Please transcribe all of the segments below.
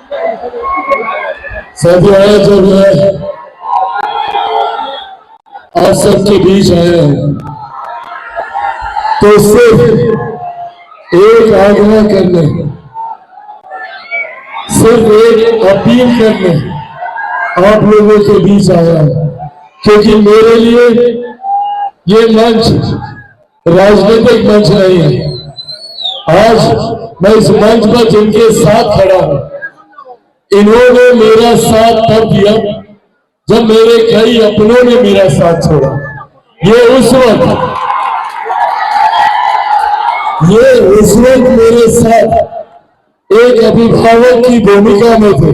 साथियों, आज जब मैं आप सबके बीच आया हूं तो सिर्फ एक आग्रह करने, सिर्फ एक अपील करने आप लोगों के बीच आया हूं, क्योंकि मेरे लिए ये मंच राजनीतिक मंच नहीं है। आज मैं इस मंच पर जिनके साथ खड़ा हूं, इन्होंने मेरा साथ तब दिया जब मेरे कई अपनों ने मेरा साथ छोड़ा। ये उस वक्त मेरे साथ एक अभिभावक की भूमिका में थे,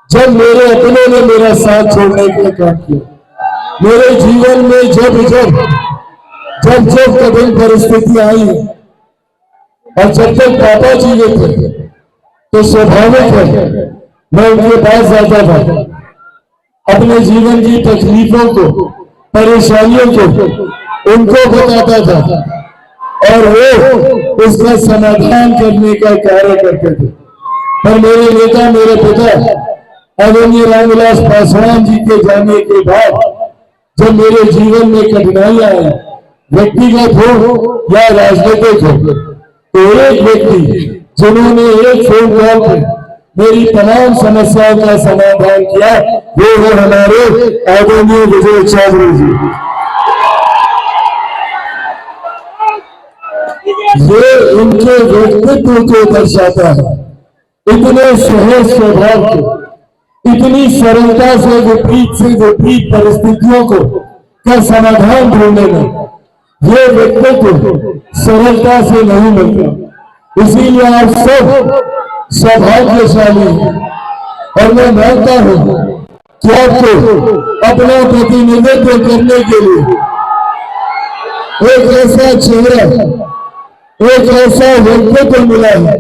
जब मेरे अपनों ने मेरा साथ छोड़ने का काम किया। मेरे जीवन में जब कठिन परिस्थितियां आई और जब तक पापा जीवित थे तो स्वाभाविक है मैं उनके पास जाता था, अपने जीवन की तकलीफों को, परेशानियों को उनको बताता था और वो उसका समाधान करने का कार्य करते थे। पर मेरे नेता, मेरे पिता आदरणीय रामविलास पासवान जी के जाने के बाद जब मेरे जीवन में कठिनाइयां आई, व्यक्तिगत हो या राजनीतिक हो, तो एक व्यक्ति जिन्होंने एक फोन कॉल पर मेरी तमाम समस्याओं का समाधान किया, वो है हमारे आदरणीय विजय चौधरी जी। ये उनके व्यक्तित्व को दर्शाता है, इतने सहज स्वभाव को, इतनी सरलता से विपरीत परिस्थितियों का समाधान ढूंढने में ये व्यक्तित्व सरलता से नहीं मिलता। इसीलिए आप सब सौभाग्यशाली हैं और मैं मानता हूं कि आपको अपना प्रतिनिधित्व करने के लिए एक ऐसा चेहरा, एक ऐसा व्यक्तित्व मिला है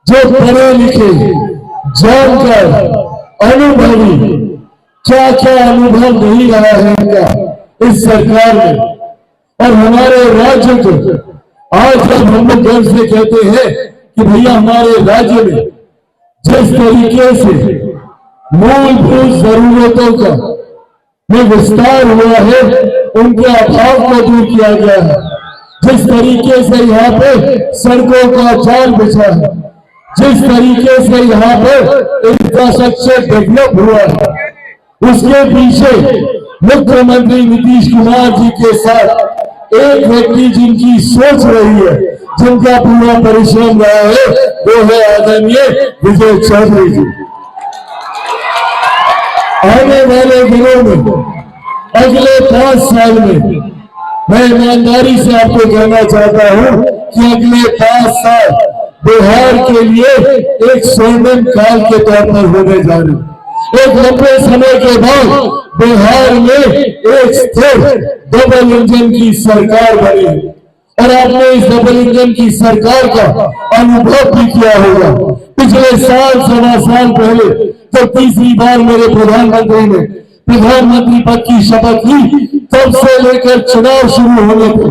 जो पढ़े लिखे, जानकर, अनुभवी, क्या क्या अनुभव नहीं रहा है इनका इस सरकार में। और हमारे राज्य को आज जब हम लोग गर्व से कहते हैं कि भैया हमारे राज्य में जिस तरीके से मूलभूत जरूरतों का में विस्तार हुआ है, उनके अभाव को दूर किया गया है, जिस तरीके से यहाँ पे सड़कों का जाल बिछा है, जिस तरीके से यहाँ पे इंफ्रास्ट्रक्चर डेवलप हुआ है, उसके पीछे मुख्यमंत्री नीतीश कुमार जी के साथ एक व्यक्ति जिनकी सोच रही है, जिनका पूरा परिश्रम रहा है, वो है आदरणीय विजय चौधरी जी। आने वाले दिनों में, अगले 5 साल में, मैं ईमानदारी से आपको कहना चाहता हूं कि अगले 5 साल बिहार के लिए एक स्वर्णिम काल के तौर पर होने जा रहे हैं। एक लंबे समय के बाद बिहार में एक स्थिर डबल इंजन की सरकार बनी है और आपने इस डबल इंजन की सरकार का अनुभव भी किया होगा। पिछले साल, 1.25 साल पहले जब तीसरी बार मेरे प्रधानमंत्री ने प्रधानमंत्री पद की शपथ ली, तब से लेकर चुनाव शुरू होने थे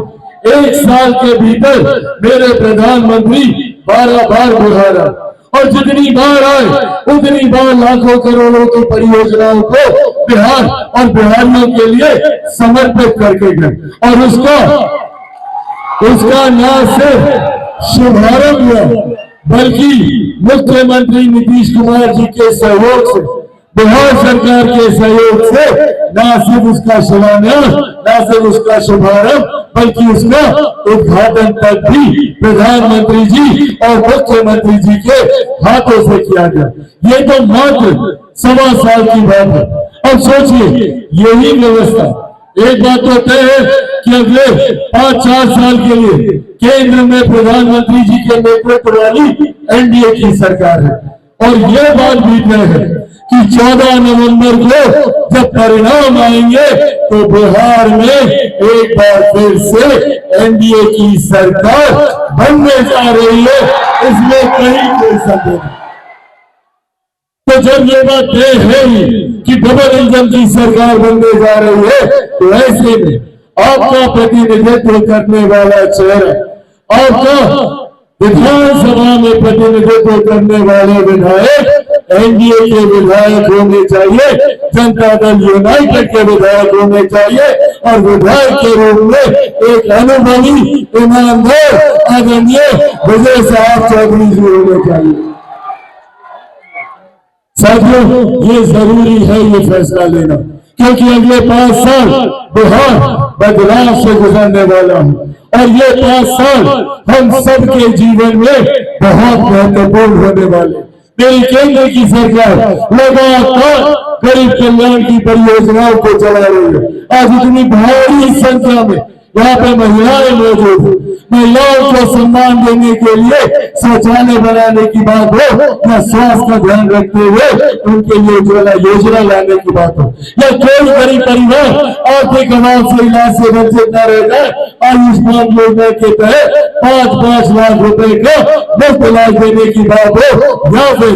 1 साल के भीतर मेरे प्रधानमंत्री 12 बार बिहार आए और जितनी बार आए उतनी बार लाखों करोड़ों की परियोजनाओं को बिहार और बिहारियों के लिए समर्पित करके गए और उसका न सिर्फ शुभारंभ हुआ, बल्कि मुख्यमंत्री नीतीश कुमार जी के सहयोग से, बिहार सरकार के सहयोग से न सिर्फ उसका शिलान्यास, न सिर्फ उसका शुभारंभ, बल्कि उसका उद्घाटन तक भी प्रधानमंत्री जी और मुख्यमंत्री जी के हाथों से किया गया। ये तो मात्र 1.25 साल की बात है। अब सोचिए, यही व्यवस्था, एक बात तो तय है कि अगले 5-4 साल के लिए केंद्र में प्रधानमंत्री जी के नेतृत्व वाली एनडीए की सरकार है और यह बात भी तय है कि 14 नवंबर को जब परिणाम आएंगे तो बिहार में एक बार फिर से एनडीए की सरकार बनने जा रही है, इसमें कहीं कोई संदेह नहीं। तो जब ये बात तय है कि डबल इंजन की सरकार बनने जा रही है, तो ऐसे में आपका प्रतिनिधित्व करने वाला चेहरा, आपका विधानसभा में प्रतिनिधित्व करने वाले विधायक एनडीए के विधायक होने चाहिए, जनता दल यूनाइटेड के विधायक होने चाहिए और विधायक के रूप में एक अनुभवी, ईमानदार, आदरणीय विजय साहब चौधरी जी होने चाहिए। साथियों, ये जरूरी है ये फैसला लेना, क्योंकि अगले 5 साल बहुत बदलाव से गुजरने वाला है और ये 5 साल हम सबके जीवन में बहुत महत्वपूर्ण होने वाले। मेरी केंद्र की सरकार लगातार गरीब कल्याण की परियोजनाओं को चला रही है। आज इतनी भारी संख्या में यहाँ पे महिलाएं मौजूद हैं। महिलाओं को सम्मान देने के लिए शौचालय बनाने की बात हो या स्वास्थ्य का ध्यान रखते हुए उनके लिए उज्ज्वला योजना लाने की बात हो या कोई गरीब परिवार आर्थिक अभाव से इलाज से वंचित न रह जाए, आयुष्मान योजना के तहत 5-5 लाख रुपए का मुफ्त इलाज देने की बात हो या फिर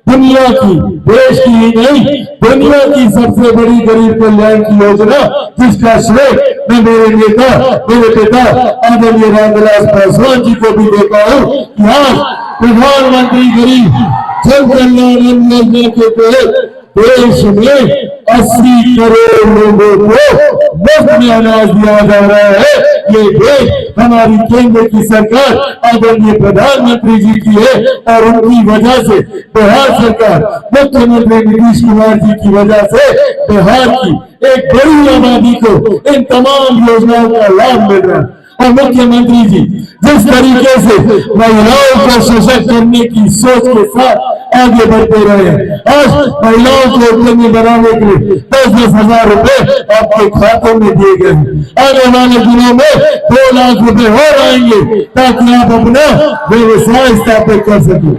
दुनिया की, देश की ही नहीं दुनिया की सबसे बड़ी गरीब कल्याण की योजना जिसका श्रेय मैं मेरे नेता, मेरे पिता आदरणीय रामविलास पासवान जी को भी देता हूं कि आज प्रधानमंत्री गरीब जन कल्याण योजना के तहत देश में 80 करोड़ लोगों को मुफ्त में अनाज दिया जा रहा है। ये देश हमारी केंद्र की सरकार आदरणीय प्रधानमंत्री जी की है और उनकी वजह से बिहार सरकार मुख्यमंत्री नीतीश कुमार जी की वजह से बिहार की एक बड़ी आबादी को इन तमाम योजनाओं का लाभ मिल रहा है। और मुख्यमंत्री जी जिस तरीके से महिलाओं को सशक्त करने की सोच के साथ आगे बढ़ते रहे हैं, आज महिलाओं को उद्यमी बनाने के लिए 10-10 हजार रुपए आपके खातों में दिए गए हैं। आने वाले दिनों में 2 लाख रुपए और आएंगे ताकि आप अपना व्यवसाय स्थापित कर सकें।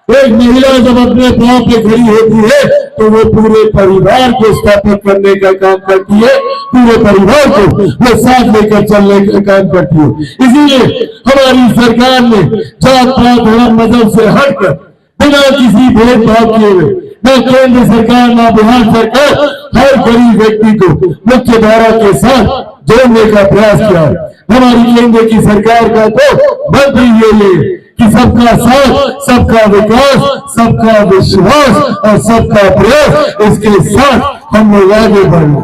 एक महिला जब अपने पांव पे खड़ी होती है तो वो पूरे परिवार को स्थापित करने का काम करती है, पूरे परिवार को वो साथ लेकर चलने का काम करती है। इसीलिए हमारी सरकार ने जात पात धर्म मजहब से हटकर बिना किसी भेदभाव किए हुए न केंद्र सरकार न बिहार सरकार हर गरीब व्यक्ति को मुख्य धारा के साथ जोड़ने का प्रयास किया है। हमारी केंद्र की सरकार का तो मंत्र ये कि सबका साथ, सबका विकास, सबका विश्वास और सबका प्रयास, इसके साथ हम लोग आगे बढ़े।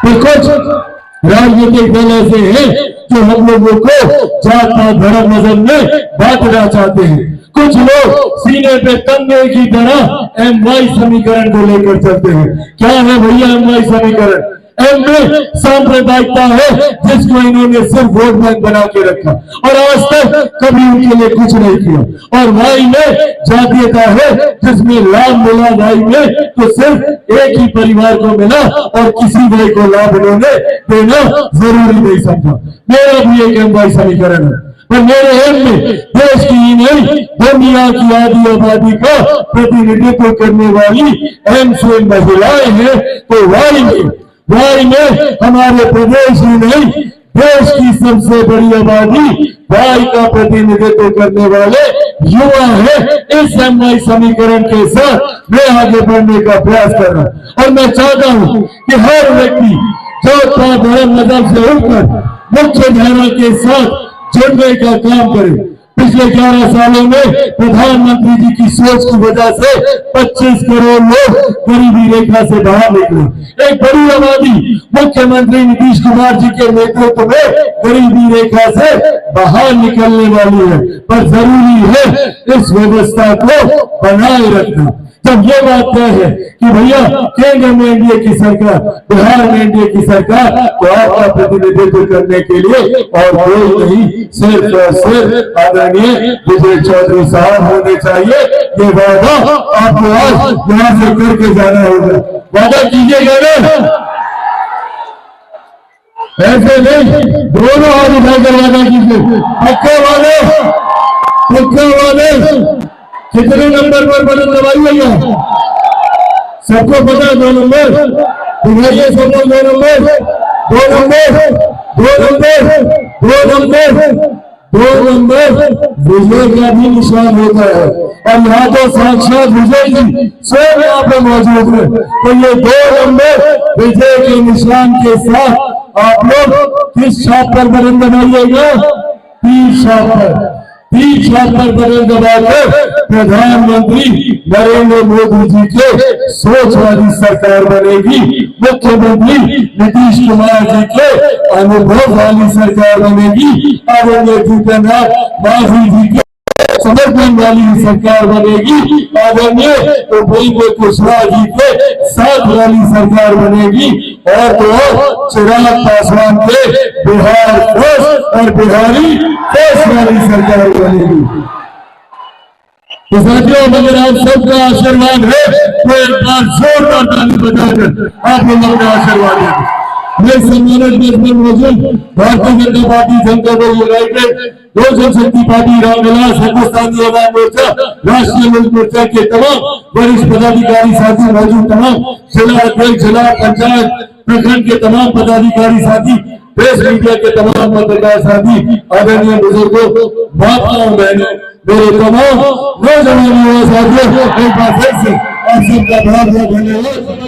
तो कुछ राजनीतिक दल ऐसे हैं जो हम लोगों को जात पात धर्म मजहब में बांटना चाहते हैं। कुछ लोग सीने पे तंगे की तरह MY समीकरण को लेकर चलते हैं। क्या है भैया MY समीकरण? एम में सांप्रदायिकता है जिसको इन्होंने सिर्फ वोट बैंक बना के रखा और आज तक कभी उनके लिए कुछ नहीं किया। और वाई में जातीयता है जिसमें लाभ मिला वाई में तो सिर्फ एक ही परिवार को मिला और किसी भाई को लाभ इन्होंने देना जरूरी नहीं समझा। मेरा भी एक MY समीकरण है, पर मेरे एम में देश की ही नहीं दुनिया की आधी आबादी का प्रतिनिधित्व करने वाली एम से महिलाएं हैं। तो वाई में हमारे प्रदेश ही नहीं देश की सबसे बड़ी आबादी वाई का प्रतिनिधित्व करने वाले युवा है। इस MY समीकरण के साथ मैं आगे बढ़ने का प्रयास कर रहा हूं और मैं चाहता हूं कि हर व्यक्ति जात पात धर्म मजहब से उठकर मुख्य धारा के साथ जुड़ने का काम करे। पिछले 11 सालों में प्रधानमंत्री जी की सोच की वजह से 25 करोड़ लोग गरीबी रेखा से बाहर निकले। एक बड़ी आबादी मुख्यमंत्री नीतीश कुमार जी के नेतृत्व में गरीबी रेखा से बाहर निकलने वाली है, पर जरूरी है इस व्यवस्था को बनाए रखना। जब ये बात तय है कि भैया केंद्र में एनडीए की सरकार, बिहार में एनडीए की सरकार, तो आपका प्रतिनिधित्व करने के लिए और कोई नहीं सिर्फ और सिर्फ आदरणीय विजय चौधरी साहब होने चाहिए। ये वादा आपको आज यहाँ से करके जाना होगा। वादा कीजिएगा ना, ऐसे नहीं दोनों हाथ उठाकर वादा कीजिए। पक्का वाले कितने नंबर पर बटन दबाइएगा? सबको पता 2 नंबर दिखाइए, सब लोग 2 नंबर विजय का भी निशान होता है और यहाँ तो साक्षात विजय जी स्वयं यहाँ पे मौजूद है। तो ये 2 नंबर विजय के निशान के साथ आप लोग किस छाप पर बटन दबाइएगा? 3 छाप पर। बीच हाथ पर बटन दबाकर प्रधानमंत्री नरेंद्र मोदी जी के सोच वाली सरकार बनेगी, मुख्यमंत्री नीतीश कुमार जी के अनुभव वाली सरकार बनेगी, आदरणीय जितेंद्र मांझी जी के समर्पण वाली सरकार बनेगी, आदरणीय उपेंद्र कुशवाहा जी के साथ वाली सरकार बनेगी, और तो चिराग पासवान के बिहार फर्स्ट और बिहारी फर्स्ट वाली सरकार बनेगी। तो साथियों, अगर आप सबका आशीर्वाद है तो एक बार जोरदार ताली बजाकर आप लोग अपना आशीर्वाद दें। मैं सम्मानित मौजूद भारतीय जनता पार्टी जनता दल यूनाइटेड, लोक जनशक्ति पार्टी रामविलास, हिंदुस्तानी आवाम मोर्चा, राष्ट्रीय लोक मोर्चा के तमाम वरिष्ठ पदाधिकारी साथी मौजूद, तमाम जिला अध्यक्ष, जिला पंचायत प्रखंड के तमाम पदाधिकारी साथी, प्रेस मीडिया के तमाम पत्रकार साथी, आदरणीय बुजुर्गों, माताओं, बहनों, मेरे तमाम नौजवानों साथियों, एक बार फिर से आप सबका बहुत बहुत धन्यवाद।